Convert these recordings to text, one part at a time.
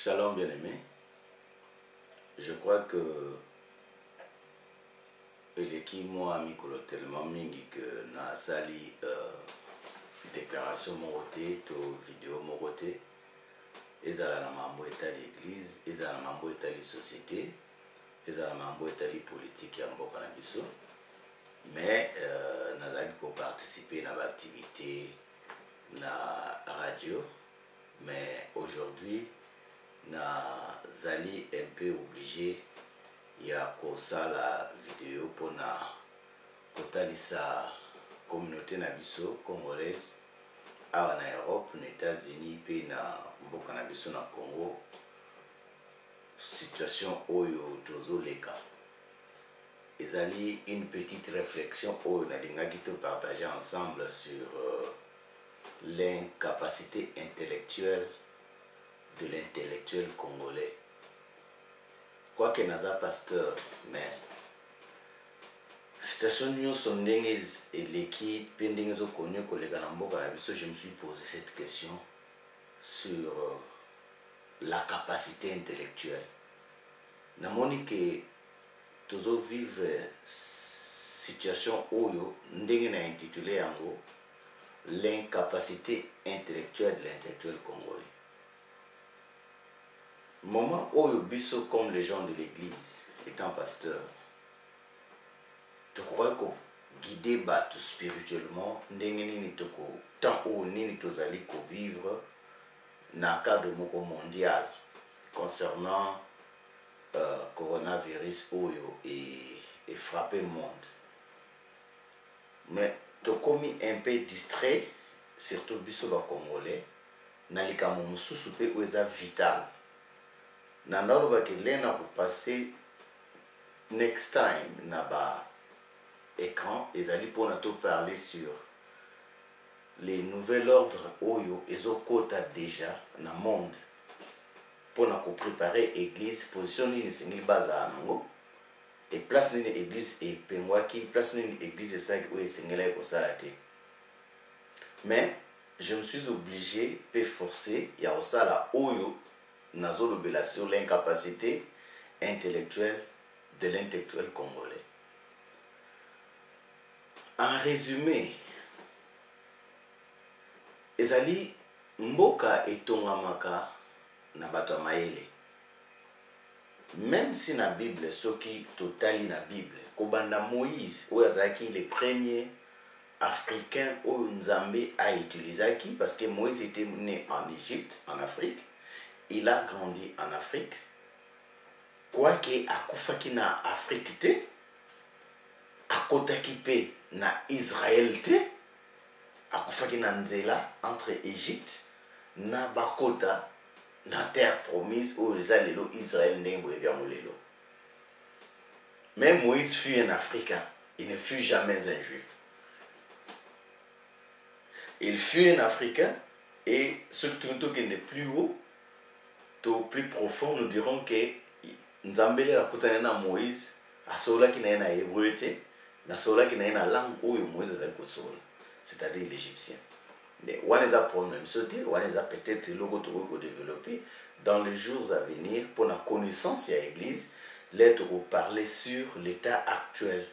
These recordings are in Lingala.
Shalom bien-aimé. Je crois que eleki moi mikolo tellement mingi que na sali déclaration moroté to vidéo moroté ezala na mambo etali église, ezala na mambo etali société, ezala na mambo etali politique ya mboka na biso. Mais nazali ko participer na activité na radio, mais aujourd'hui nazali un peu obligé ya kosala vidéo pona kotalisa communauté na biso congolaise awa na Europe, na États-Unis pe na mboka na biso na Congo, situation oyo tozoleka. Ezali une petite réflexion oyo nalingaki to partager ensemble sur l'incapacité intellectuelle de l'intellectuel congolais. Quoique naza pasteur, mais situation nyonso ndenge eleki pe ndenge ezokonyo koleka na mboka na biso, je me suis posé cette question sur la capacité intellectuelle. Namoni ke tozo vivre situation oyo ndenge na intitulé yango l'incapacité intellectuelle de l'intellectuel congolais. Moment oyo biso comme les gens de l'église, étant pasteur, tu crois que guider bato spirituellement ndenge nini toko tant ou nini tozali ko vivre na cadre moko mondial concernant coronavirus oyo et frappé le monde. Mais tokomi un peu distrait, surtout biso ba congolais, na likambo mususu pe oza vital. Nandalo ba kelena pour passer next time na ba écran ezali pona to parler sur les nouveaux ordres oyo ezokota déjà na monde pona ko préparer église position ni singili baza nango et place ni église et pengwaki place ni église esaki oyo singela ko salate. Mais je me suis obligé pe forcer ya osala oyo nazolobela sur l'incapacité intellectuelle de l'intellectuel congolais. En résumé, ezali mboka etongamaka na bato maele. Même si na Bible, soki totali na Bible, kobanda Moïse, oyo azaki le premier africain oyo Nzambe a utilisaki, parce que Moïse était né en Égypte, en Afrique. Il a grandi en Afrique. Quoique akufaki na Afrique te, akotaki pe na Israël te, akufaki na nzela entre Égypte na bakota na terre promise où lelo Israël ndembo ebiamolelo. Mais Moïse fut un Africain, il ne fut jamais un Juif. Il fut un Africain et surtout qu'il n'est plus haut, plus profond, nous dirons que Nzambele la kutana na Moïse asola ki na hébreu te na sola ki na langue oyo Moïse a kosola, c'est-à-dire l'égyptien. Mais on les a problème sauté, on les a peut-être logo to développer dans les jours à venir pour la connaissance de l'église, l'être pour parler sur l'état actuel.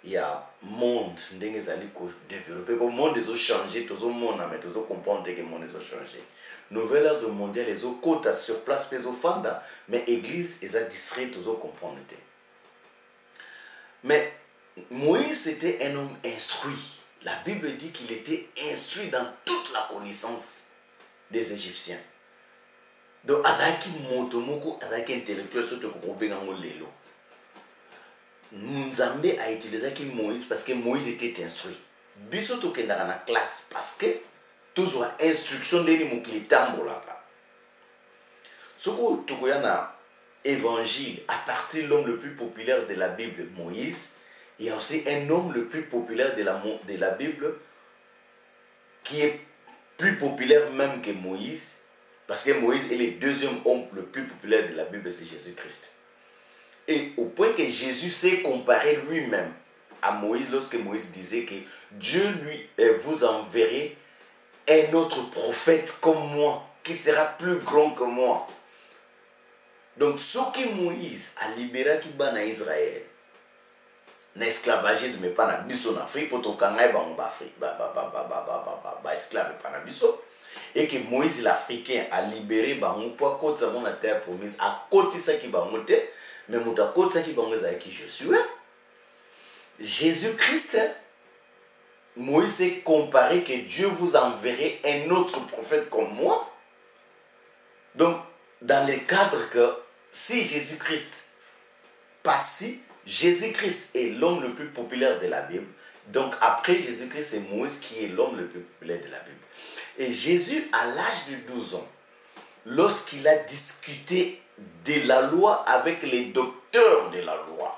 Il y a monde ndenge zali ko développer, le monde les a changé, tout le monde mais tout le comprendre que le monde les a changé. Nouvelle ordre mondial les autres côtes sur place les fanda, mais église les a distrait tous aux comprendre. Mais Moïse était un homme instruit. La Bible dit qu'il était instruit dans toute la connaissance des Égyptiens. Donc azaki motomoko azaki intellectuel surtout ko bengango lelo. Nzambe a utilisé Moïse parce que Moïse était instruit. Biso to kendaka na classe parce que toujours instruction de mokili tambola pa. Soko tokoya na évangile à partir de l'homme le plus populaire de la Bible, Moïse, il y a aussi un homme le plus populaire de la Bible qui est plus populaire même que Moïse, parce que Moïse est le deuxième homme le plus populaire de la Bible, c'est Jésus-Christ. Et au point que Jésus s'est comparé lui-même à Moïse lorsque Moïse disait que Dieu lui vous enverrez un autre prophète comme moi qui sera plus grand que moi. Donc ce que Moïse a libéré qui bana Israël na esclavagisme pas na biso na Afrique pour to kangai ba Afrique ba esclave pas na biso et que Moïse l'Africain a libéré bango pour côté dans la terre promise à côté ça qui ba monter mais muta côté ça qui ba ngeza qui Josué Jésus-Christ Moïse s'est comparé que Dieu vous enverrait un autre prophète comme moi. Donc dans le cadre que si Jésus-Christ passe, Jésus-Christ est l'homme le plus populaire de la Bible. Donc après Jésus-Christ, c'est Moïse qui est l'homme le plus populaire de la Bible. Et Jésus, à l'âge de 12 ans, lorsqu'il a discuté de la loi avec les docteurs de la loi,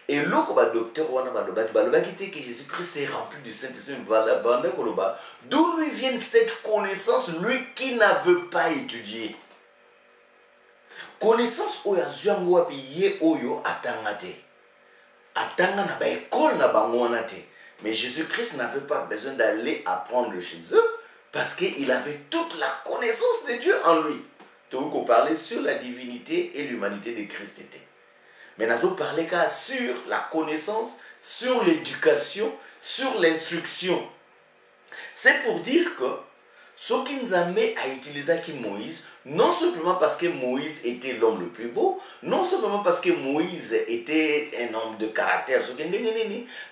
et le docteur que Jésus-Christ est rempli du Saint-Esprit, d'où lui vient cette connaissance, lui qui n'avait pas étudié. Connaissance oyo azwango wapi ye oyo atangate. Atanga na ba école na bangona te. Mais Jésus-Christ n'avait pas besoin d'aller apprendre chez eux parce qu'il avait toute la connaissance de Dieu en lui. Donc on parlait sur la divinité et l'humanité de Christ était. Mais nous allons parler sur la connaissance, sur l'éducation, sur l'instruction. C'est pour dire que ce qui nous a mis à utiliser Moïse, non simplement parce que Moïse était l'homme le plus beau, non simplement parce que Moïse était un homme de caractère,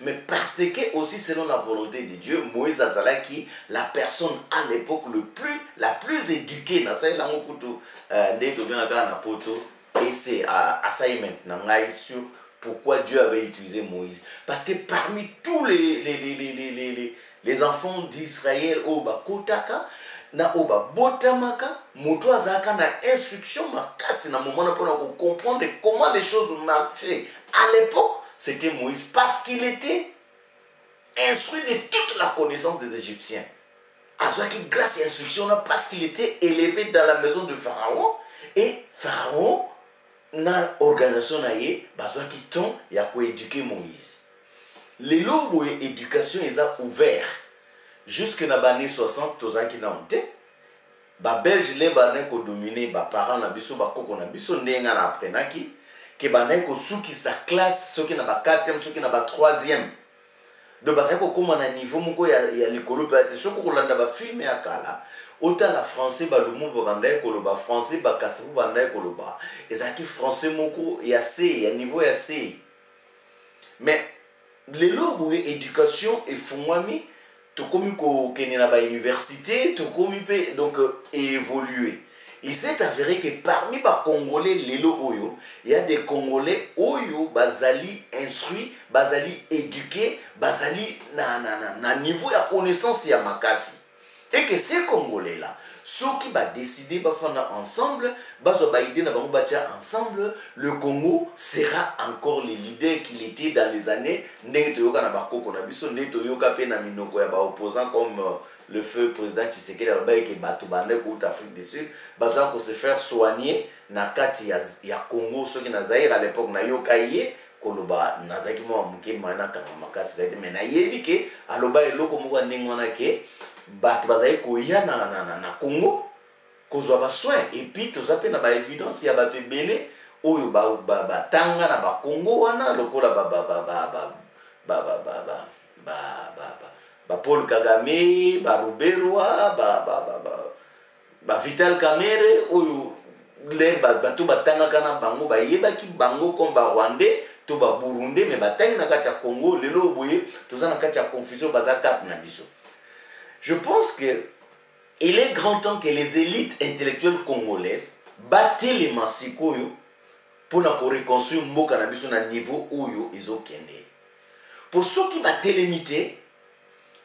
mais parce que aussi selon la volonté de Dieu, Moïse Azalaki, la personne à l'époque la plus éduquée, et c'est assignment sur pourquoi Dieu avait utilisé Moïse. Parce que parmi tous les enfants d'Israël, Oba Kotaka, na Oba Botamaka, Moto Azaka na instruction, makasi na moment pour comprendre comment les choses marchaient. À l'époque, c'était Moïse parce qu'il était instruit de toute la connaissance des Égyptiens. Azaki grâce à l'instruction parce qu'il était élevé dans la maison de Pharaon et Pharaon na organisation na ye bazwa ki ton ya ko éduquer Moïse. Les lobo éducation ils a ouvert jusque na bannée 60 tozaki na onte ba belge les bané ko dominer ba parents na biso ba koko na biso ndenga na apprenaki ke bané ko suki sa classe soki na ba 4e soki na ba 3e de bazaki ko koma na niveau moko ya likolo pe soki ko landa ba film ya kala autant la français ba lumu ba bandai koloba français ba kasabu bandai koloba ezaki français moko ya C ya niveau ya C mais les lobo éducation et fumwami to komi ko kenina ba université to komi pe donc évoluer. Il s'est avéré que parmi les Congolais, il y a des Congolais oyo bazali instruits, bazali éduqués, bazali na niveau de connaissance ya makasi. Et que ces Congolais là, ceux qui va décider de faire ensemble, ensemble, le Congo sera encore le leader qu'il était dans les années opposants comme le feu président Tshisekedi qui Afrique du Sud, besoin se faire soigner na kati ya Congo, ceux qui na Zaïre à l'époque na yokaye koloba nazaki mo muke mana kanga makasi mais na yebi ke aloba eloko moko ndengona ke bat bazai koya na Congo kozwa ba soin et puis tozape na ba évidence ya bato belé oyo ba tanga na ba Congo wana lokola ba Paul Kagame ba Ruberwa ba Vital Kamerhe oyo les bato batanga kana bango ba yebaki bango comme ba Rwandais to ba Burundi mais batangi na kati ya Congo lelo boye toza na kati ya confusion bazaka na biso. Je pense que il est grand temps que les élites intellectuelles congolaises battent les massikoyo pour reconstruire mboka na biso na niveau oyo ezokende. Pour ceux qui battent les limiter,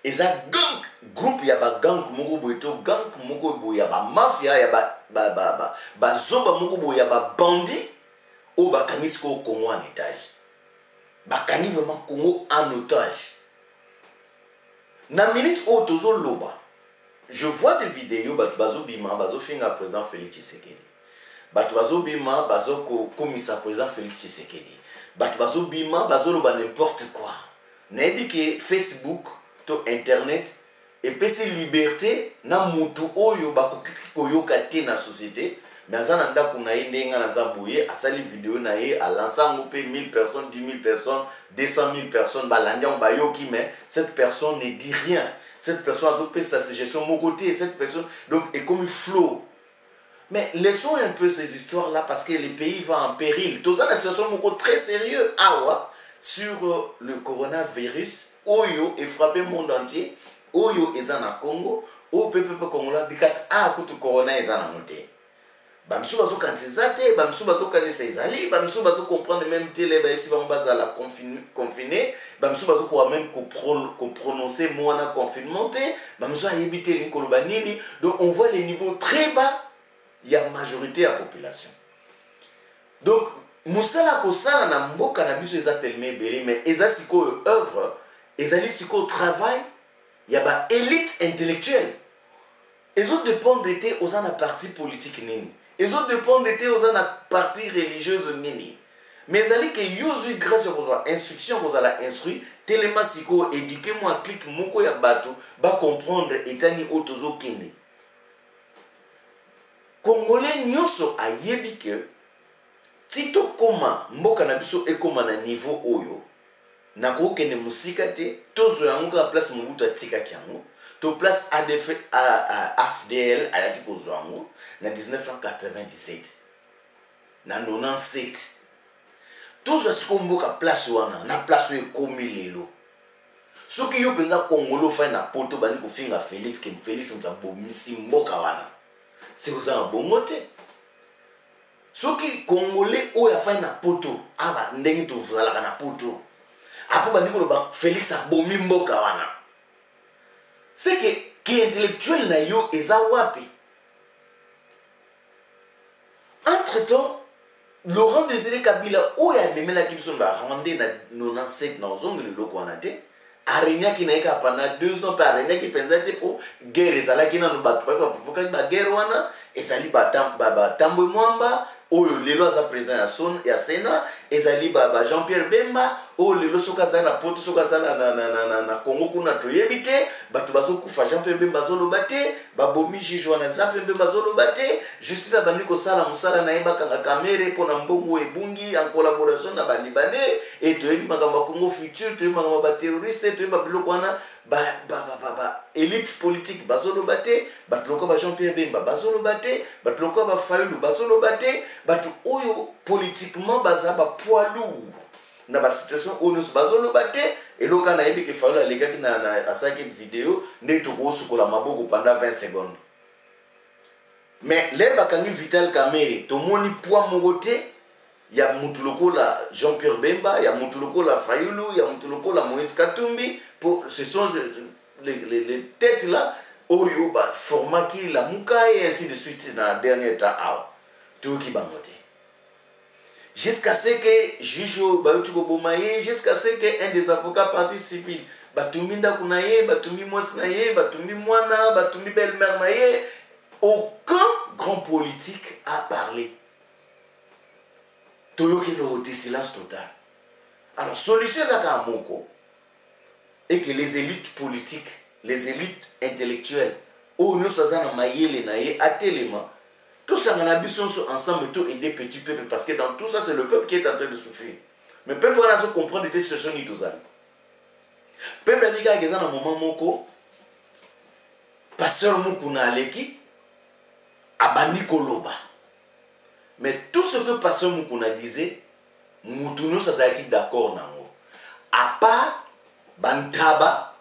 ils ont gang groupe ya ba gang moko boito gang moko boya ba mafia ya ba zoba moko boya ba bandi o ba kanisko Congo en otage. Ba kani vraiment Congo en otage. Na minute o tozo loba. Je vois des vidéos bazo bima bazo finga président Félix Tshisekedi. Bazo bima bazo komisa président Félix Tshisekedi. Bazo bima bazo loba n'importe quoi. Nebi que Facebook to internet et puis c'est liberté na mutu oyo bakoki koyoka te na société mais azana ndako na ye ndenga na zamboye asali vidéo na ye a lancé un groupe 1000 personnes 10 000 personnes 200 000 personnes balandian bayoki mais cette personne ne dit rien cette personne a fait sa suggestion mon côté cette personne donc est comme un flow mais laissons un peu ces histoires là parce que le pays va en péril tout ça la situation moko très sérieux sur le coronavirus oyo est frappé le monde entier oyo ezana Congo au peuple congolais bikat kutu corona ezana monté bamisu bazo kanisa te bamisu bazo kanisa ezali bamisu bazo comprendre même télé ba ici ba za la confiné bamisu bazo ko même ko prononcer mona confinement te bamisu ayebite likoloba nini donc on voit les niveaux très bas il y a majorité à population donc musala ko sala na mboka na biso eza tellement belé mais eza siko œuvre ezali siko travail il y a ba élite intellectuelle les autres dépendent d'été aux ana parti politique nini les autres dépendent d'été aux ana parti religieuse nini mais ali que yozu grâce aux instructions aux ala instruit tellement siko éduquer moi clic moko ya bato ba comprendre etani otozo kende congolais nyoso ayebi que tito koma mboka na biso ekoma na niveau oyo na ko kende musika te tozo yango ka place mubuta tika kyango to place AFDL ayaki kozwango na 1997 na 97 tozo sikomboka place wana na place ekomi lelo soki yo penza kongolo fa na poto bani kofinga Félix mtabomisi mboka wana c'est vous en bongote soki congolais oyo fa na poto aba ndenge to vzala na poto apo bani ko ba Félix abomi mboka wana c'est que qui intellectuel na yo eza wapi entre temps Laurent Désiré Kabila oya memela kibison ba rende na 97 na zongo le loko wana te arenya ki naika pendant 2 ans par arenya ki penza te pour guerre ezala ki na no ba provoquer ba guerre wana ezali ba tambo mwamba oyo lelo aza président ya son ya Sénat ezali ba Jean-Pierre Bemba o lelo soka za na poto soka za na Congo kuna toyebite batu bazokufa Jean-Pierre Bemba zoloba te babomi jijwa na Jean-Pierre Bemba zoloba te justice abandi kosala musala na yeba kanga kamere pona mbongo ebungi en collaboration na Libanais et toyebi makambo Congo futur toyebi makambo ba terroriste toyebi biloko wana élite politique bazoloba te batu loko ba Jean-Pierre Bemba bazoloba te batu loko ba Fayulu bazoloba te batu oyo politiquement baza ba poids lourd na ba situation oyo bazoloba te eloka na yebi ke Fayulu alekaki na asaki vidéo ndeto ko sukola maboko pendant 20 secondes mais les bakangi Vital Kamerhe to moni poids mogote ya mutu lokola Jean-Pierre Bemba ya mutu lokola Fayulu ya mutu lokola Moïse Katumbi pour ce sont les têtes là oyo ba formaki la muka et ainsi de suite na dernier temps tout qui bangote jusqu'à ce que juge Bayotuko Bomaye jusqu'à ce que un des avocats partie civile batuminda kunaye batumi mwasnaye batumi mwana batumi belle-mère naye aucun grand politique a parlé toyoki le silence total alors solution zaka moko et que les élites politiques les élites intellectuelles ou nous sommes mayele naye atelema tout ça on a besoin ensemble tout aider petit peuple parce que dans tout ça c'est le peuple qui est en train de souffrir mais peuple on a besoin comprendre des situations ni tout ça peuple liga que ça na moment moko pasteur Mukuna aleki abandi koloba mais tout ce que pasteur Mukuna disait mutuno ça zaki d'accord nango à part bantaba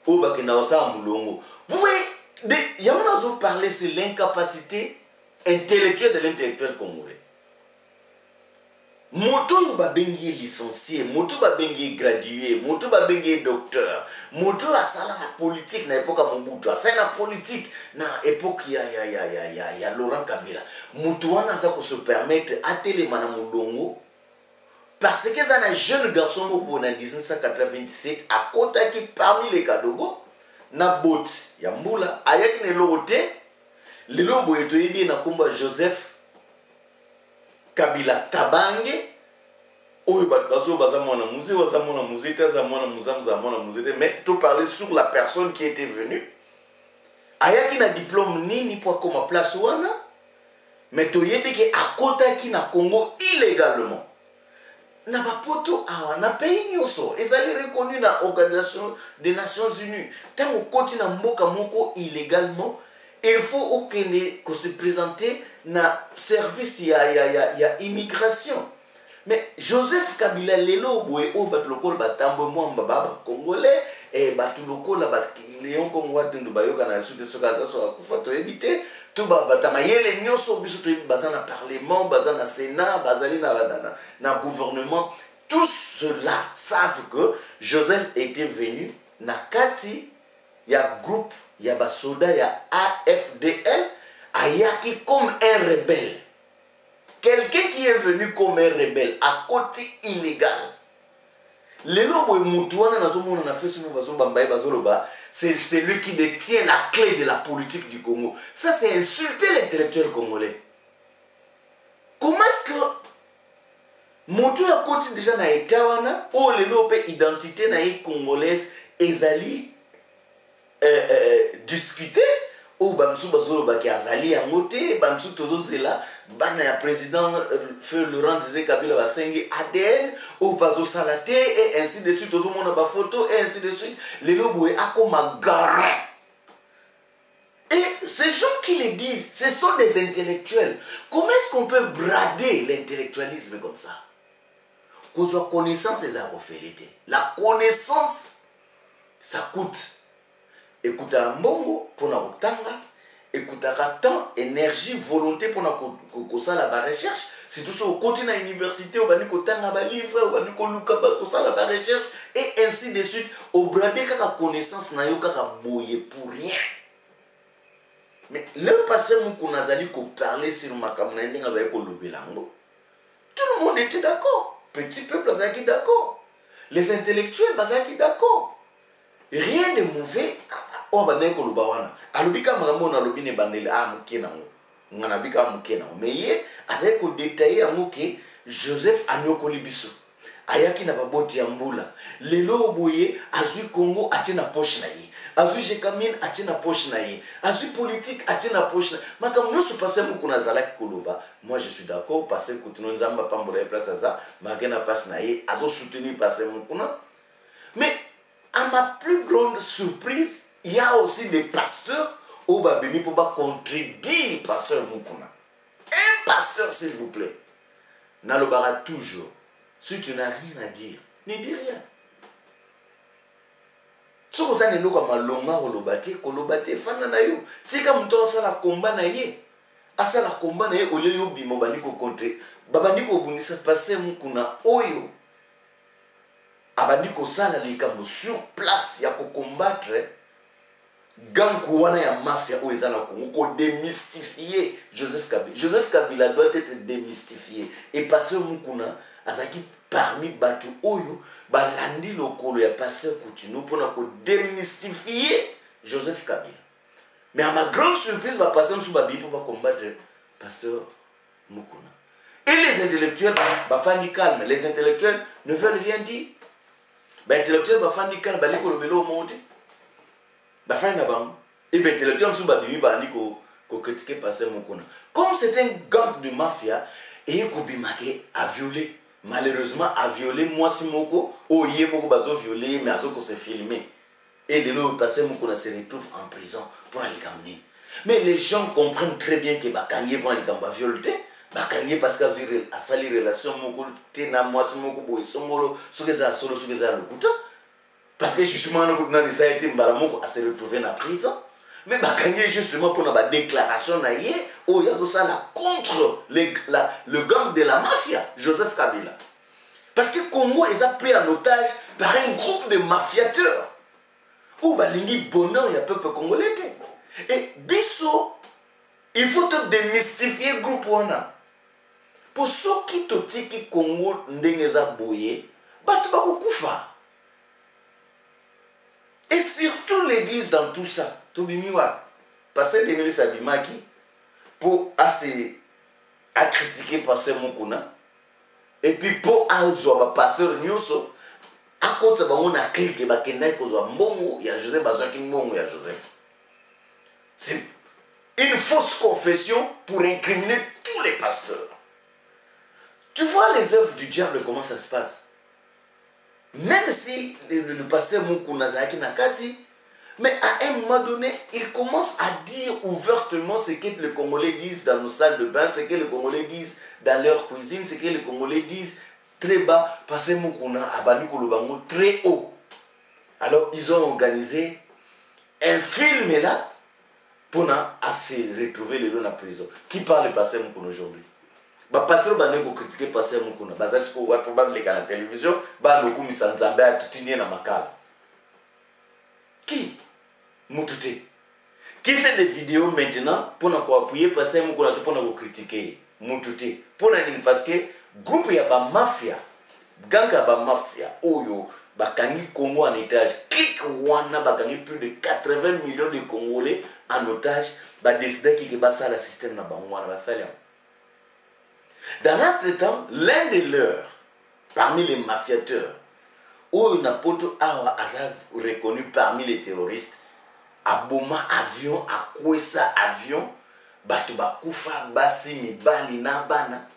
ou bakina osa mulongo vous voyez yamanazo parler c'est l'incapacité intellectuelle de l'intellectuel congolais moto ba bengi licencié moto ba bengi gradué moto ba bengi docteur moto asala na politique na époque Mobutu asala na politique na époque ya Laurent Kabila moto wana za ko se permettre atelema na mulongo parce que ça un jeune garçon en 1997 à côté qui parmi les Kadogo na bot ya mbula ayaki ne logote le lobo etoyebi na komba Joseph Kabila Kabange oyo bazo bazamona musée bazamona musée tazamona muzamona musée mais tout parler sur la personne qui était venue ayaki na diplôme nini pour comme place wana mais toyebi ke akotaki na Congo illégalement na bapoto awa na pays nyonso ezali reconnu na Organisation des Nations Unies. Tant okoti na mboka moko illégalement, il faut okende ko se présenter na service ya immigration. Mais Joseph Kabila lelo boye o batuloko batambo mwamba baba congolais et batuloko la Léon Congo ndu bayoka na sud soka ça so akufa to éviter tout batamayele nyoso biso to bazana parlement bazana sénat bazali na gouvernement. Tous ceux-là savent que Joseph était venu na kati ya groupe ya basoda ya AFDL ayaki comme un rebelle. Quelqu'un qui est venu comme un rebelle à côté illégal. C'est celui qui détient la clé de la politique du Congo. Ça, c'est insulter l'intellectuel congolais. Comment est-ce que Moto à côté déjà na etawana ou le lope identité na congolaise ezali discuter ou bamsou bazolo baki azali ya ngote bamsou tozo zela bana ya président feu Laurent Désiré Kabila basengi ADN ou bazo salate et ainsi de suite tozo mona ba photo et ainsi de suite le loboé akoma garant. Et ces gens qui le disent, ce sont des intellectuels. Comment est-ce qu'on peut brader l'intellectualisme comme ça? Qu'on soit connaissance et ça refait. La connaissance, ça coûte. Écoute un bongo pour la rotanga, écoute un temps, énergie, volonté pour la recherche. C'est tout ça au continent université, au bani kotanga ba livre, au bani koluka ba la recherche et ainsi de suite. Au brader kaka connaissance na yo kaka boye pour rien. Mais le passé qu'on a parlé sur ma caméra, tout le monde était d'accord. Petit peuple est d'accord. Les intellectuels sont d'accord. Rien de mauvais. Mais Joseph Anyokolibiso ayaki na baboti ya mbula lelo boye azui Congo atina poche na ye azui jekamine atina poche na ye azui politique atina poche na makam no se passer mu kuna zalaki koloba. Moi je suis d'accord parce que tuno nzamba pambola place za magena passe na ye azo soutenir passer mu kuna. Mais à ma plus grande surprise, il y a aussi des pasteurs au babemi pour pas contredire pasteur Mukuna. Un pasteur s'il vous plaît. Nalobara toujours. Si tu n'as rien à dire, ne dis rien. Si vous avez un malonga kolobate fana na yo. Tika mto asala komba na ye. Asala komba na ye ole yo bimo baniko contre. Babandiko bunisa passer Mukuna oyo. Abandiko sala likambo sur place ya ko combattre ganku wana ya mafia o ezala ko démystifier Joseph Kabila. Joseph Kabila doit être démystifié et passer Mukuna azaki parmi batu oyo balandi lokolo ya passer Coutinho pour ko démystifier Joseph Kabila. Mais à ma grande surprise va passer sous babi pour combattre pasteur Mukuna. Et les intellectuels bafandi calme, les intellectuels ne veulent rien dire. Ben intellectuel bafandi calme baliko lobelo monte. Bafandi na bango. Et ben intellectuel sous babi baliko ko critiquer passer Mukuna. Comme c'est un gang de mafia et Kobimake a violé. Malheureusement a violé moi si moko o yé moko bazo violé mais azo ko se filmer. Et le lot passer Mukuna se retrouve en prison pour aller camner. Mais les gens comprennent très bien que bakangé pour aller camber violé. Bakangé parce que a sali relation moko tena moi si moko boy somolo sugeza solo sugeza le couteau. Parce que justement dans les été mbalamoko a se retrouver en prison. Mais bakangé justement pour la déclaration na yé oh yazo sala contre le gang de la mafia Joseph Kabila. Parce que Congo est pris en otage par un groupe de mafiateurs. Ou balingi bonheur ya peuple congolais. Et biso il faut te démystifier le groupe wana. Pour ceux qui te tiki Congo ndengeza boye, batu bakukufa. Et surtout l'église dans tout ça. Tobimiwa, passer de l'église à Bimaki pour à critiquer passer Mukuna. Et puis pour alzoa passer Nyoso, à côté de on a cliqué bakenda kozwa mbongo ya Joseph bazaki mbongo ya Joseph. C'est une fausse confession pour incriminer tous les pasteurs. Tu vois les œuvres du diable, comment ça se passe. Même si le pasteur Mukuna Zaki Nakati, mais à un moment donné, il commence à dire ouvertement ce que les Congolais disent dans nos salles de bain, ce que les Congolais disent dans leur cuisine, ce que les Congolais disent très bas, pasteur Mukuna Abani Kolobango très haut. Alors ils ont organisé un film là pour se retrouver les deux dans la prison. Qui parle de pasteur Mukuna aujourd'hui? Ba pasteur baneko critiquer pasteur Mukuna. Bazasi ko probablement à la télévision, ba loku misanzambe a tutindie na makala. Qui? Moutouté. Qui fait des vidéos maintenant pour appuyer pasteur Mukuna pour nous critiquer? Moutouté. Parce que groupe ya ba mafia, gang ya ba mafia, oyo bakangi Congo en otage, clique wana bakangi plus de 80 millions de Congolais en otage, ba décider qui va ça le système na bango wana basali. Dans l'entretemps, l'un de leurs, parmi les mafiateurs, où Napoto Awa a reconnu parmi les terroristes, Aboma avion, Akwesa avion, Batuba Koufa, Bassi, Mibali, Nabana,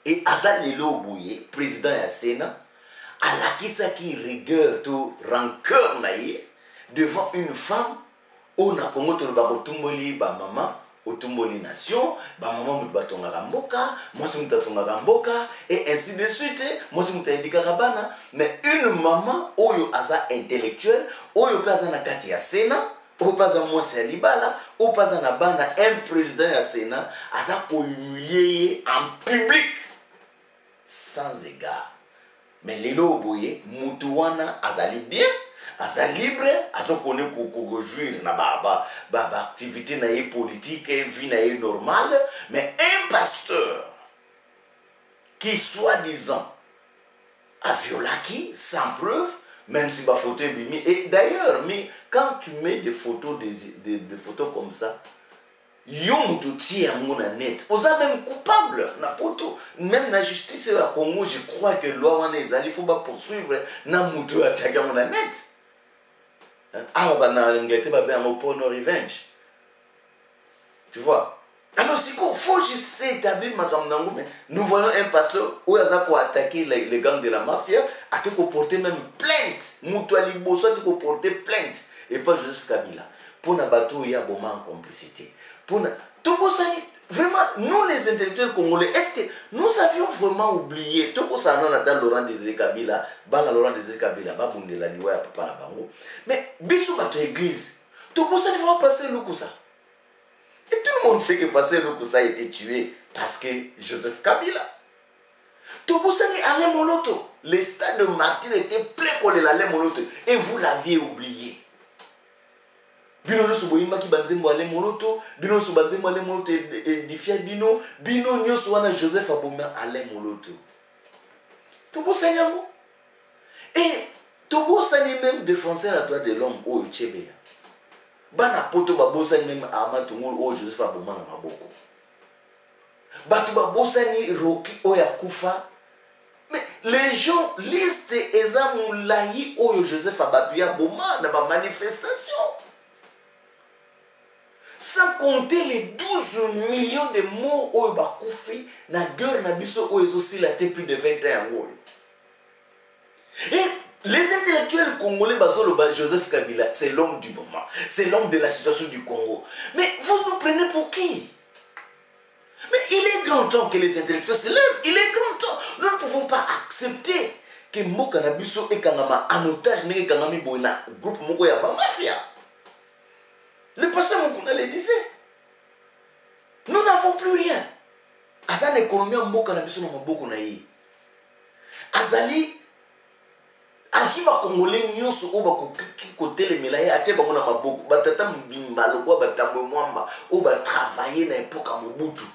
et Azal Lelo Bouye, président de la Sénat, Alakisa qui rigueur, tout rancœur naïe, devant une femme, où Nakongo Bakotumboli, ba maman, Otumboli nation, ba maman mutubatonga gamboka, moi c'est mutatonga gamboka, et ainsi de suite, moi c'est mutaidika kabana. Mais une maman, oyo aza intellectuelle, oyo paza na kati ya Sénat, oyo paza mwasi ya libala, oyo paza na bana un président ya Sénat, aza ko humilier en public, sans égard. Mais lelo boye, mutuwana azali bien. Aza libre, aza kone ko jouir na activité na politique, vie na normale, mais un pasteur qui soi-disant a violé qui sans preuve, même si ma photo est bimi. Et d'ailleurs, mais quand tu mets des photos des photos comme ça, yon tu tiens mon net, vous êtes même coupable na poto, même la justice à Congo, je crois que loi wana ezali, il faut pas poursuivre na mutu a tchaka mon net. Ah, bah, dans l'Angleterre, bah, ben, pour no revenge. Tu vois? Alors, c'est quoi? Faut juste établir ma campagne. Mais nous voyons un pasteur où il a attaqué les gangs de la mafia, a te porter même plainte. Moutouali Bosso a te porter plainte. Et pas Joseph Kabila. Pour na bateau, il y a beaucoup en complicité. Pour na. Tout ça, vraiment, nous les intellectuels congolais, est-ce que nous avions vraiment oublié tout ça dans Laurent Désiré Kabila, Laurent Désiré Kabila, Babundela Liwa, Papa la Bango. Mais bisou bateau église, tout ça il va passer le coup ça. Et tout le monde sait que passer le coup ça a été tué parce que Joseph Kabila. Tout ça est allé moloto. Les stades de martyrs étaient pleins collés l'allé moloto et vous l'aviez oublié. Bino no suboyimba ki banzembo ale moloto, bino so banzembo ale moloto edifia bino nyoso wana Joseph Aboma ale moloto. Tobo sanyango. Et tobo sani même défenseur à droit de l'homme o Chebea. Bana poto babosani même Amatou o Joseph Aboma na maboko. Batu babosani Roki o Yakufa. Mais les gens listent ezamulayi o Joseph Aboma na ba manifestation. Sans compter les 12 millions de morts au Bakoufi, na guerre na biso o aussi la plus de 20 ans. Et les intellectuels congolais bazolo Joseph Kabila, c'est l'homme du moment, c'est l'homme de la situation du Congo. Mais vous nous prenez pour qui? Mais il est grand temps que les intellectuels se lèvent, il est grand temps. Nous ne pouvons pas accepter que Mboka na biso et Kangama en otage n'est Kangami Boina, groupe Moko ya ba mafia. Le pasteur Mukuna le disait. Nous n'avons plus rien. Azan économie en Mboka na biso na maboko na ye. Azali azuba congolais nyonso o ba ko côté le melaye atie bango na maboko batata mbimba lokwa batambo mwamba o ba travailler na époque Mobutu.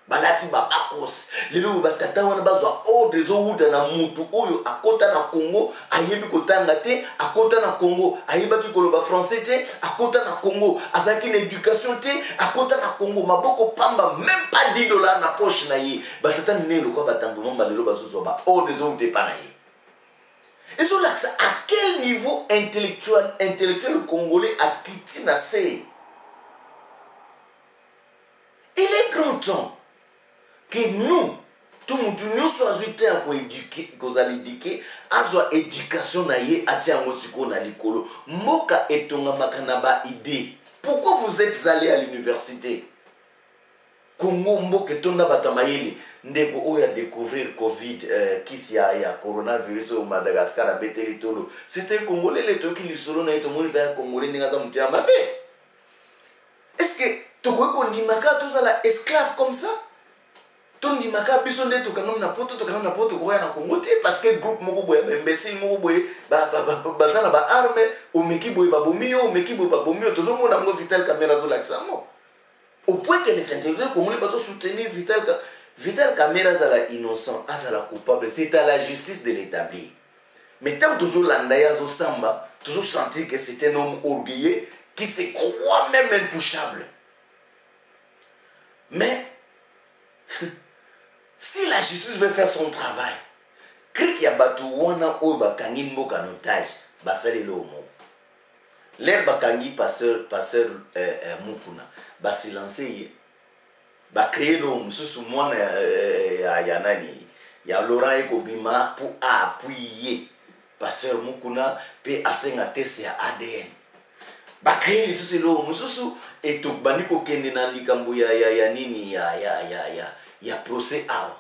Balati ba akos lelo batata wana bazwa ordre zo huda na mutu oyo akota na Congo ayebi kotanga te akota na Congo ayebaki koloba français te akota na Congo azaki na éducation te akota na Congo maboko pamba même pas 10 dollars na poche na ye batata nelo kwa batambo mamba lelo bazozwa ba ordre zo huda pa na ye. Et sur l'axe à quel niveau intellectuel congolais a quitté na se. Il est grand temps que nous tout mutu nyonso azwi te ya kozala éduke azwa éducation na ye atia yango sikoyo na likolo mboka etongamaka na baidée. Pourquoi vous êtes allé à l'université? Congo mboka etonda bato mayele ndeko oyo ya découvrir covid kisi ya coronavirus au Madagascar abeteli tolo c'était congolais letoki lisolo na ye tomoni mpe ya congolais ndenge aza moto ya mabe. Est-ce que tokoki kondimaka tozala esclave comme ça? Tondimaka biso nde tokangami na poto koya na Congo te parce que groupe moko boye imbécile moko boye baza na baarme omeki boye babomi yo omeki boye babomi yo tozomona ngo Vital Kamerhe azolakisa yango au point que les intellectuels congolais bazosoutenir Vital Kamerhe azala innocent azala coupable, c'est à la justice de l'établir. Mais tant que tozolanda ye azosamba tozosentir que c'est un homme orgueilleux qui se croit même intouchable. Mais si la justice veut faire son travail, qu'il y a batu wana oyo bakangi mboka en otage, basali le homo. L'air bakangi passeur Mukuna, basilancer ye, ba créer le homo sous mwana ya nani, ya Laurent Ekobima pour appuyer passeur Mukuna pe asenga test ya ADN. Ba créer le sous le homo sous et to baniko kende na likambo ya nini ya procès awa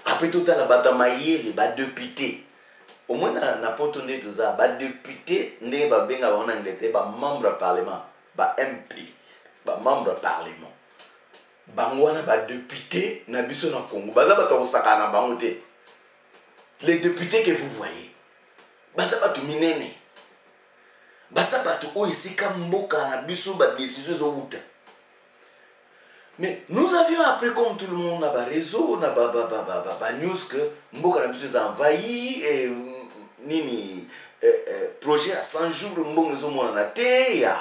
après tout à la batamayele ba député au moins na poto nde toza ba député nde ba benga ba na ngete ba membre parlement ba MP ba membre parlement bangwana ba député na biso na Congo baza bato osaka na bango te. Les députés que vous voyez baza bato minene baza bato o isika mboka na biso ba décision zo uta. Mais nous avions appris comme tout le monde à réseau, na news que Mboka na biso envahi et nini projet à 100 jours Mboka nous mona na te ya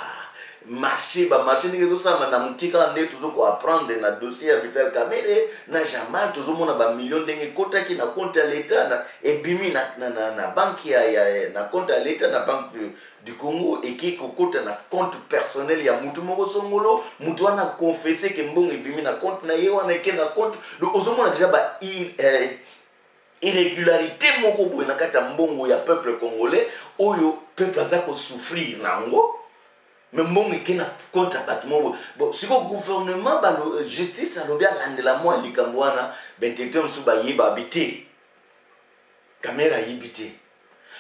marché ni zo sama na mukika nde tuzo ko apprendre na dossier ya Vital Kamerhe na Jamal tuzo mona ba million ndenge kota ki na compte ya l'état na ebimi na banque ya na compte ya l'état na banque du Congo et qui kokota na compte personnel ya mutu moko songolo mutu wana confessé que mbongo ebimi na compte na ye wana ke na compte donc ozomona déjà ba irrégularité moko boye na kati ya mbongo ya peuple congolais oyo peuple azako souffrir nango. Mais mbongo ke na compte batmo bon siko gouvernement ba justice alobi alandela moi likambo wana bentetem su ba yeba habité caméra yibité.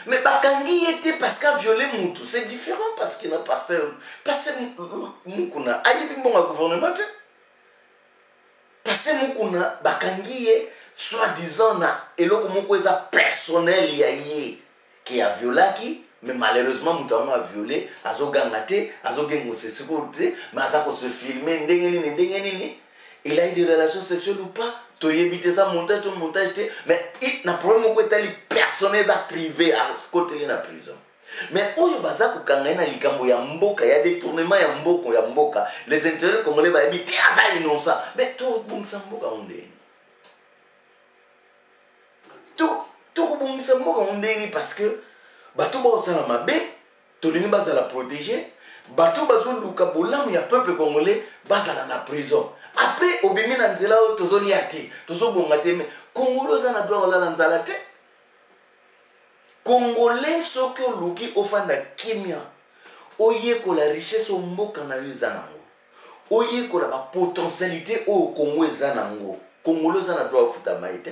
Mais bakangi était parce qu'a violé Moutou. C'est différent parce qu'il a pasteur Mukuna. Aïe bon gouvernement. Parce que Mukuna bakangi soi-disant na eloko moko eza personnel ya ye qui a violé qui mais malheureusement Moutou a violé azogangate azogengo se sécurité mais azako se filmer ndenge nini. Il a eu des relations sexuelles ou pas? Tu as évité ça, montage, mais il n'a problème que tu personnel privé à ce côté de la prison. Mais où il y a des likambo ya mboka, il y a des tournements ya mboka, les intérêts congolais va éviter ça innocent. Mais tout bon ça mboka ondé. Tout bon ça mboka ondé parce que bato ba osala mabe, to lingi bazala protéger, bato bazoluka bolamu ya peuple congolais bazala na prison. Après obimi na nzela o tozoli ate tozobonga te mais congolais za na droit olala nzala te. Congolais soki oluki ofanda kimia oyekola richesse o mboka na yo eza nango oyekola ba potentialité o Congo eza nango. Congolais za na droit ofuta mai te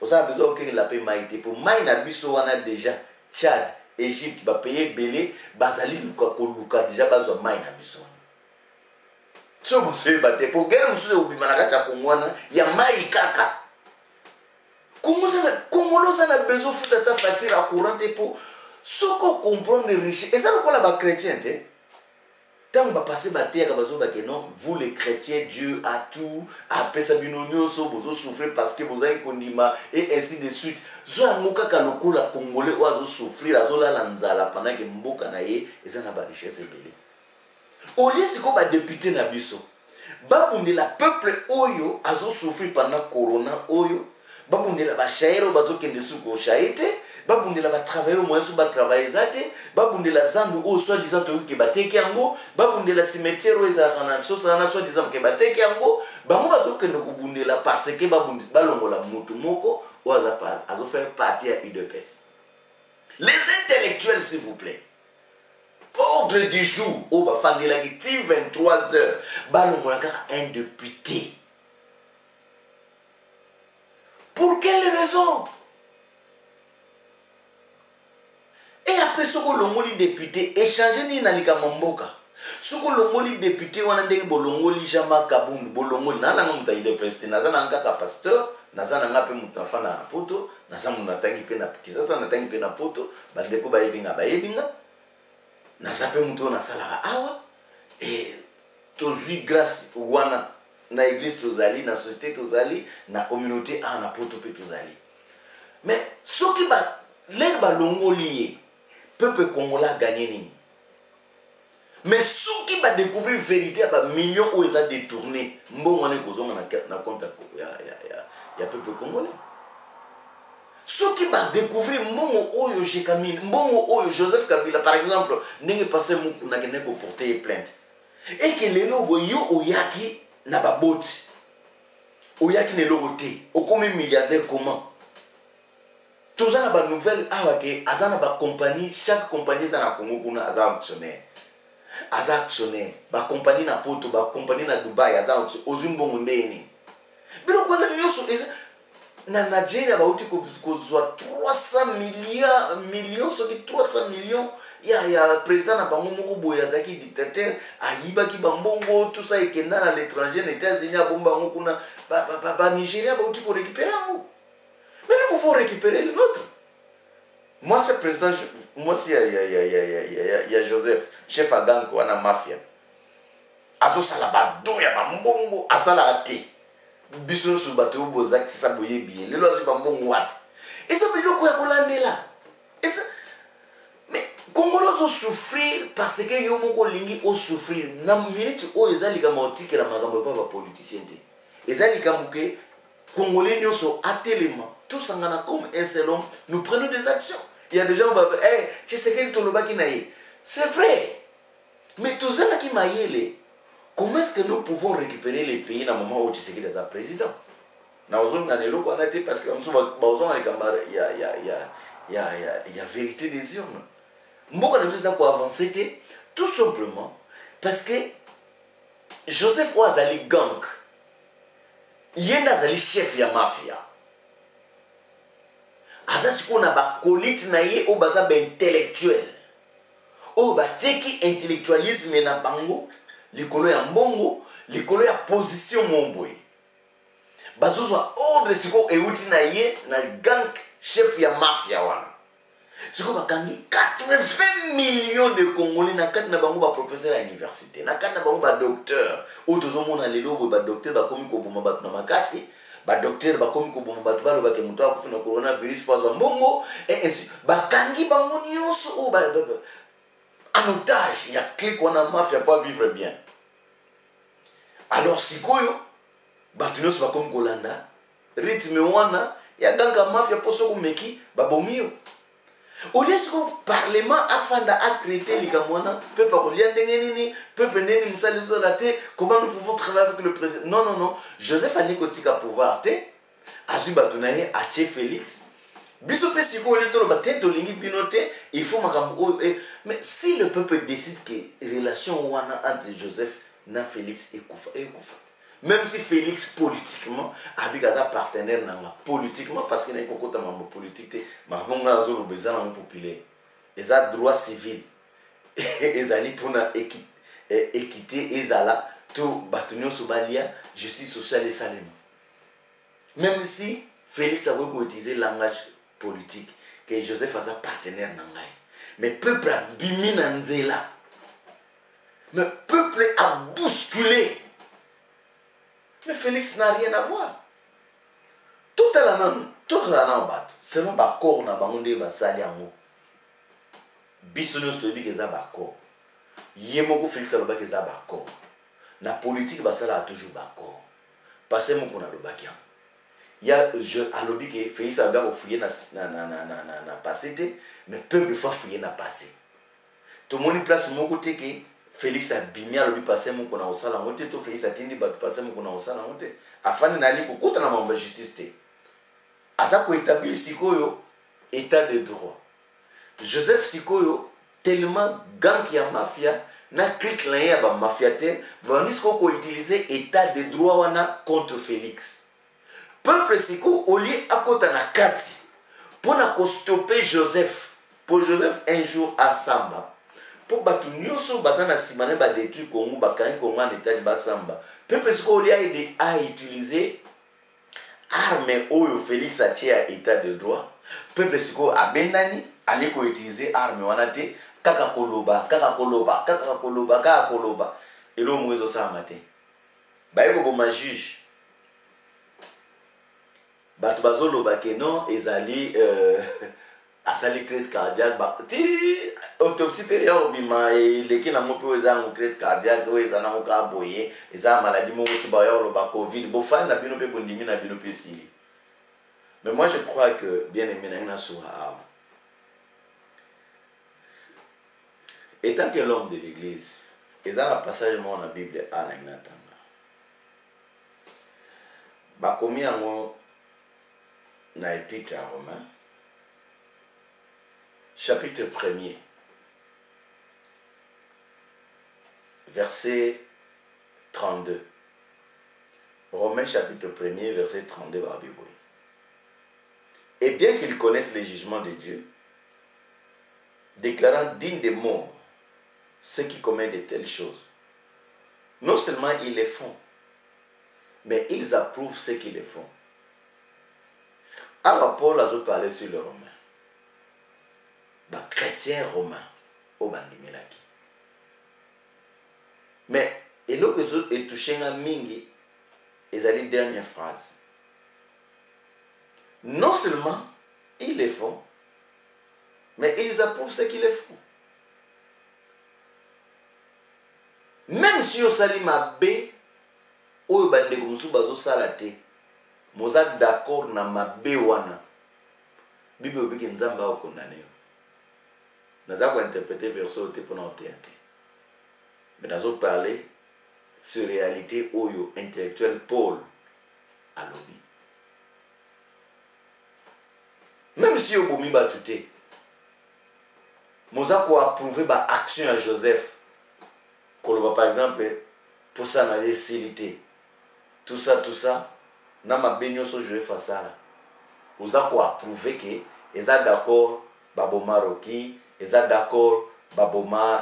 osala besoin okengela pe mai te po mai na biso wana déjà Tchad Égypte ba payer belé bazali luka koluka déjà bazwa mai na biso. So vous battre pour guerre monsieur obimanaka Kongwana ya mai kaka. Congolais a besoin de faire ta facture à courant pour ce qu'on comprend les riches. Et ça, nous sommes chrétiens. Tant qu'on va passer la terre, non, vous les chrétiens, Dieu a tout. Après ça, vous souffrez parce que vous avez un condiment et ainsi de suite. Zo amoka kaloko la Congolais oazo souffrir, azola lanzala pendant que mboka na ye, et ça n'a pas richesse belé. Au lieu c'est comme député na biso. Babunde la peuple oyo azo souffrir pendant corona oyo. babundela ba shairo bazokende suko shaite babundela ba travailler moins su ba travailler zate babundela zandu o soit disant que bateki yango babundela cimetière eza kana sosa na soit disant que bateki yango bango bazokende kubundela parce que babundi balongola mutu moko o azo faire partie à UDPS. Les intellectuels s'il vous plaît. Ordre du jour au bafandela ki 23h balongola kaka un député. Pour quelle raison? Et après ce que l'ongoli député échanger ni nalika mamboka. Ce que l'ongoli député wana ndenge bolongoli jama kabundu bolongoli nana ngamuta ide preste nazana ngaka pasteur nazana ngape mutafa na poto nazana munatangi pe na kisasa natangi pe na poto bandeko bayebinga nazape muto na sala awa et tozui grâce wana na église tozali na société tozali na communauté na poto pe tozali mais soki ba l'air ba longoli peuple congolais gagné nini mais soki ba découvrir vérité ba millions ou ils a détourné mbongo ne kozonga na compte ya peuple congolais soki ba découvrir mbongo oyo Jekamil mbongo oyo Joseph Kabila par exemple ndenge passé muku na kene ko porter plainte et que lelo boyo oyaki na baboti oyaki ne logoté okomi milliardaire comment tous na ba nouvelle awake azana ba compagnie chaque compagnie za na Congo kuna aza actionnaire ba compagnie na poto ba compagnie na Dubai aza ozumbongo ndeni bilo kona nyoso na Nigeria ba uti kozwa 300 millions soki 300 millions ya président na bango moko boya zaki dictateur ayiba ki bambongo tout ça ekenda na l'étranger na États-Unis abomba ngo kuna ba Nigeria ba uti ko récupérer ngo. Mais nous pouvons récupérer le nôtre. Moi, c'est président, moi, si il y a Joseph, chef à gang, ou à mafia. Azo salaba doya bambongo asala ate. Biso su bateau bozak c'est ça boye bien. Le loisir bambongo wat. Et ça biloko ya kolandela. Et ça mais Congolais ont souffrir parce que yo moko lingi o souffrir. Na minute o ezali kama otike la magambo pa ba politicien te. Ezali kama ke Congolais nous sont atelema. Tous en comme un seul homme, nous prenons des actions. Il y a des gens qui vont dire, hey, tu sais quel toloba qui naïe. C'est vrai. Mais tous ceux qui maïle, comment est-ce que nous pouvons récupérer les pays dans le moment où tu sais qu'il est président? Parce que il y a vérité des urnes. Moi, je dis pour avancer, tout simplement parce que Joseph Ouazali gang, il y a un chef de la mafia. Azasi ko na ba colite na ye o baza ba intellectuel o ba teki intellectualisme na bango likolo ya mbongo likolo ya position mombwe bazozwa ordre siko euti na ye na gang chef ya mafia wana siko bakangi 80 millions de Congolais na kati na bango ba professeur à l'université na kati na bango ba docteur o tozomona lelo ba docteur ba komi ko boma ba na makasi ba docteur ba komi ko boma ba tubalo ba ke muto akufuna coronavirus pas mbongo et ainsi ba kangi bango nyonso o ba en otage ya clique wana mafia pas vivre bien. Alors sikoyo batunos ba komi kolanda rythme wana ya ganga mafia poso ko meki ba bomio. Au lieu que parlement afanda a traité les Camerounais, peuple neni msali solate, comment nous pouvons travailler avec le président? Non, non, non. Joseph a Nikotika pouvoir te, Azu Batunaye, Ache Félix. Bisopé Siko, il faut mais si le peuple décide que relation entre Joseph et Félix est Koufa. Même si Félix politiquement a un partenaire politiquement parce qu'il y a un politique, mais il y a un besoin populaire. Il y a droit civil. Il y a équité, il y a tout bâtonnier somalia, justice sociale et salement. Même si Félix a utilisé le langage politique, que Joseph a un partenaire. Mais le peuple a bimi Nanzela. Mais le peuple a bousculé. Mais Félix n'a rien à voir. Tout est là, c'est non pas corps na bangonde ba sali ango. Bisounos to bi ke za ba corps. Yemoko Félix aloba ke za ba corps. Na politique ba sala toujours ba corps. Passez mon kona loba kia. il y a à l'objet que Félix a bien fouillé na passé, mais peuple fois fouillé na passé. Tout le monde place mon côté que Félix a bimé à l'objet passé mon qu'on a au salon, monté tout Félix a tenu bat passé mon qu'on a au salon, monté. Afin d'aller pour contre la membre justice té. Asa ko établir sikoyo état de droit. Joseph Sikoyo tellement gang qui a mafia na clique là ya ba mafia té, bandis ko utiliser état de droit wana contre Félix. Peuple Siko, au lieu à côté na kati, pour stopper Joseph, pour Joseph un jour à Samba, pour battre nyonso bazana simane ba détruire Congo, ba kani Congo en étage ba Samba. Peuple Siko, au lieu à utiliser arme oyo Félix a tia état de droit, peuple Siko a benani, allait ko utiliser arme wana te, kaka koloba. Et l'homme Moïse ça matin. Ba yeko boma juge. Bato bazoloba ke non ezali asali crise cardiaque ba ti autopsie période bima eleki na moto ezango crise cardiaque o ezana mo ka boye eza maladie mo ti ba yo ba covid bo fa na bino pe bondimi na bino pe sili. Mais moi je crois que bien aimé na sura étant que l'homme de l'église ezana passage mo na Bible ana inatanga ba komi yango na épître à Romains, chapitre 1er, verset 32. Romains chapitre 1er, verset 32 par Bible. Et bien qu'ils connaissent les jugements de Dieu, déclarant dignes de mort ceux qui commettent de telles choses, non seulement ils les font, mais ils approuvent ceux qui les font. Alors Paul a parlé sur les Romains. Chrétiens romains au bandimelaki. Mais et là que est touché à mingi, ils allaient dernière phrase. Non seulement ils les font, mais ils approuvent ce qu'ils les font. Même si au salima B, au bandeko musu bazo salate. Moza d'accord na mabe wana Bible obiki nzamba o condamné naza ko interpréter verset au pour na théâtre mais nazo parler sur réalité oyo intellectuel Paul a lobby même si au bomi batute moza ko approuver ba action à Joseph koloba par exemple pour ça na lécilité tout ça na mabenyo so jouer face à là oza ko approuver que eza d'accord baboma Roki eza d'accord baboma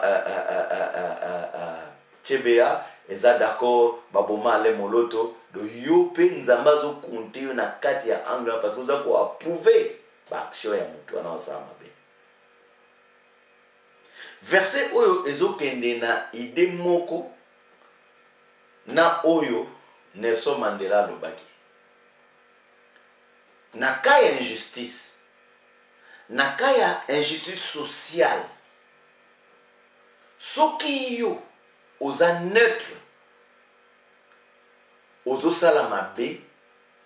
Chebea eza d'accord baboma le moloto do yo pe nzamba zo compter na kati ya angle parce que oza ko approuver ba action ya mutu na osama be verset oyo ezokende na ide moko na oyo Nelson Mandela lobaki na kaya injustice na kaya injustice sociale soki yo oza neutre ozo sala mabe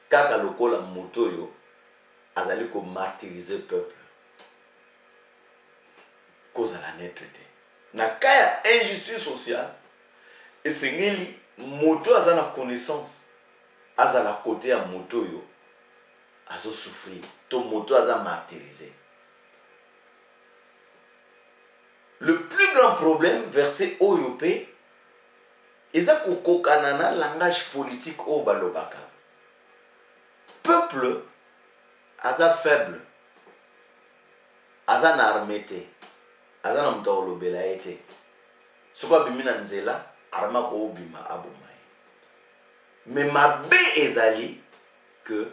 kaka lokola moto yo azali ko martyriser peuple cause la neutre te na kaya injustice sociale esengeli moto aza na connaissance azala côté ya moto yo azo souffrir to moto aza martyrisé. Le plus grand problème verset OYOP eza kokokana na langage politique o balobaka peuple aza faible aza na armée te aza na moto olobela ete soko abimi na nzela arma ko obima aboma mais mabe ezali que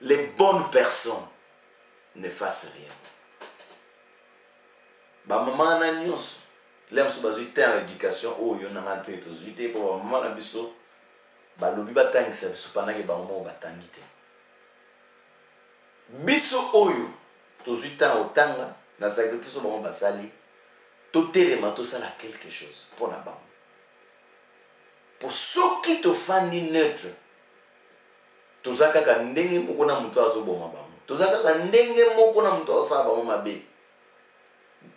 les bonnes personnes ne fassent rien. Ba maman na nyonso lem so bazui ta éducation o yo na ngatu etozite po maman na biso ba lobi batangisa biso panake ba maman batangite biso oyo tozuita otanga na sacrifice ba maman basali to telema to sala quelque chose pour na ba pour ceux qui te font neutre toza kaka ndenge moko na muto azoboma bango, toza kaka ndenge moko na muto asala bango mabe.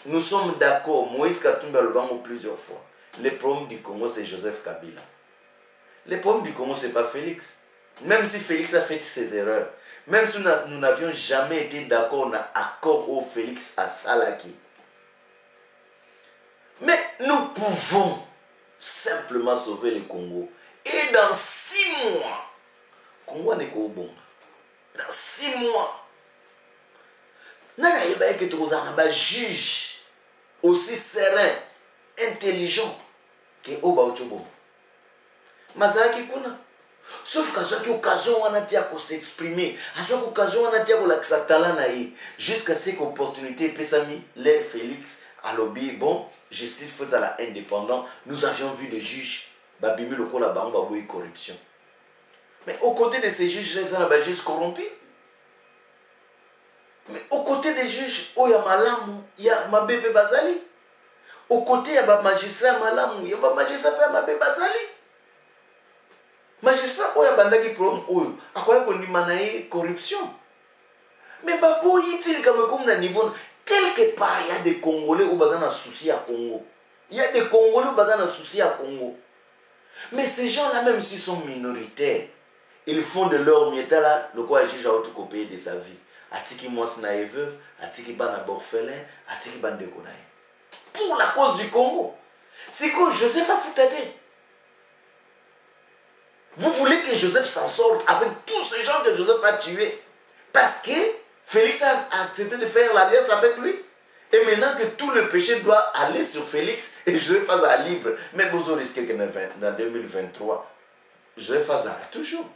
Nous sommes d'accord, Moïse Katumbi a le bango plusieurs fois. Le problème du Congo, c'est Joseph Kabila. Le problème du Congo, c'est pas Félix. Même si Félix a fait ses erreurs, même si nous n'avions jamais été d'accord, on a accord au Félix à Salaki. Mais nous pouvons simplement sauver le Congo. Et dans 6 mois, Congo n'est qu'au bon. Dans 6 mois, nana yeba que tu as juge aussi serein, intelligent que Oba Ochobo. Mazaki kuna. Sauf qu'à ce occasion on a dit à s'exprimer, à ce occasion on a dit à sa talent jusqu'à ce qu'opportunité pesami les Félix à lobby bon justice faite à la indépendant. Nous avions vu des juges babimi le la bamba corruption. Mais aux côtés de ces juges les gens juges corrompus. Mais aux côtés des juges oh ya malamu ya mabebe bazali. Aux côtés ya ba magistrat malamu ya ba magistrat pa mabebe bazali. Magistrat oya bandaki problème oyo akoya kondima na ye corruption. Mais babo yitili comme na niveau quelque part il y a des Congolais au bazana souci à Congo. Il y a des Congolais au bazana souci à Congo. Mais ces gens-là même s'ils sont minoritaires, ils font de leur mieta là le quoi juge a autocopié de sa vie. Atiki moi na veuve, atiki bana orphelin, atiki bande de konaye. Pour la cause du Congo. C'est que Joseph a foutatté. Vous voulez que Joseph s'en sorte avec tous ces gens que Joseph a tués parce que Félix a accepté de faire l'alliance avec lui. Et maintenant que tout le péché doit aller sur Félix et Joseph Faza libre. Mais vous risquez que dans 2023, Joseph Faza toujours.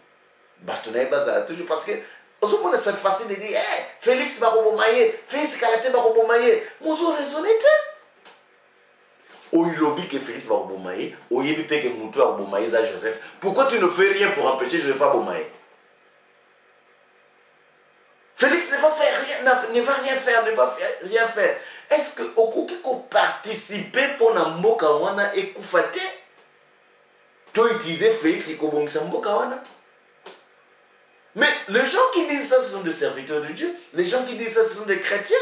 Batonaï Baza toujours parce que c'est facile de dire hey, Félix va rebomailler, Félix Kalate va rebomailler. Vous avez raisonné. Au lobby que Félix va rebomailler, au yébi que Moutou va rebomailler à Joseph. Pourquoi tu ne fais rien pour empêcher Joseph à rebomailler? Félix ne va rien faire. Est-ce que Okoki participer pour na mboka wana et koufate? Tu as utilisé Félix qui kobongisa mboka wana? Mais les gens qui disent ça, ce sont des serviteurs de Dieu. Les gens qui disent ça, ce sont des chrétiens.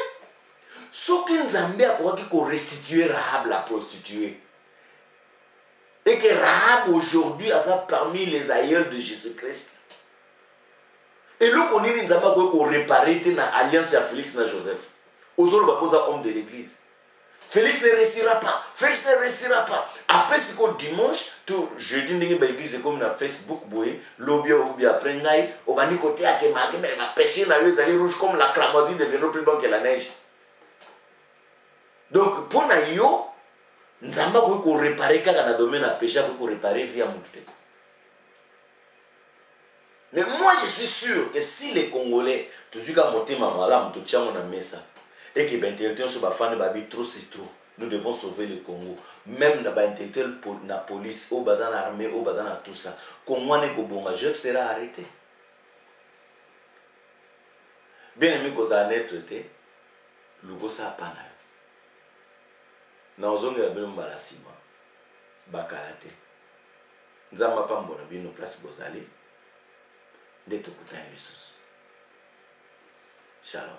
Ceux qui nous ont restitué Rahab la prostituée. Et que Rahab aujourd'hui a ça parmi les aïeuls de Jésus-Christ. Et là, on dit qu'on réparer l'alliance à Félix et Joseph. Aux autres, on va homme de l'église. Félix ne réussira pas. Félix ne réussira pas. Après, c'est qu'au dimanche, tout jeudi, on a l'église comme dans Facebook, lobby ou bien après, on va dire côté à Kemake, mais il va pêcher dans les allées rouges comme la cramoisine devient plus blanc que la neige. Donc, pour nous, nous avons réparer quand on a domaine à péché, pour réparer via Mouté. Mais moi, je suis sûr que si les Congolais, tout ce qui a monté ma malade, tout ça, on a mis ça, et que les intellectuels sur la fan, trop c'est trop, nous devons sauver le Congo. Même les intellectuels pour la police, au bazar armé, au bazar tout ça, Congo n'est qu'au bon, je serai arrêté. Bien aimé qu'on a traité, le go ça pas là. Dans la zone de la belle mbalasima, bakalate. Nous avons pas bon bien nos places bozali. De tout côté, Shalom.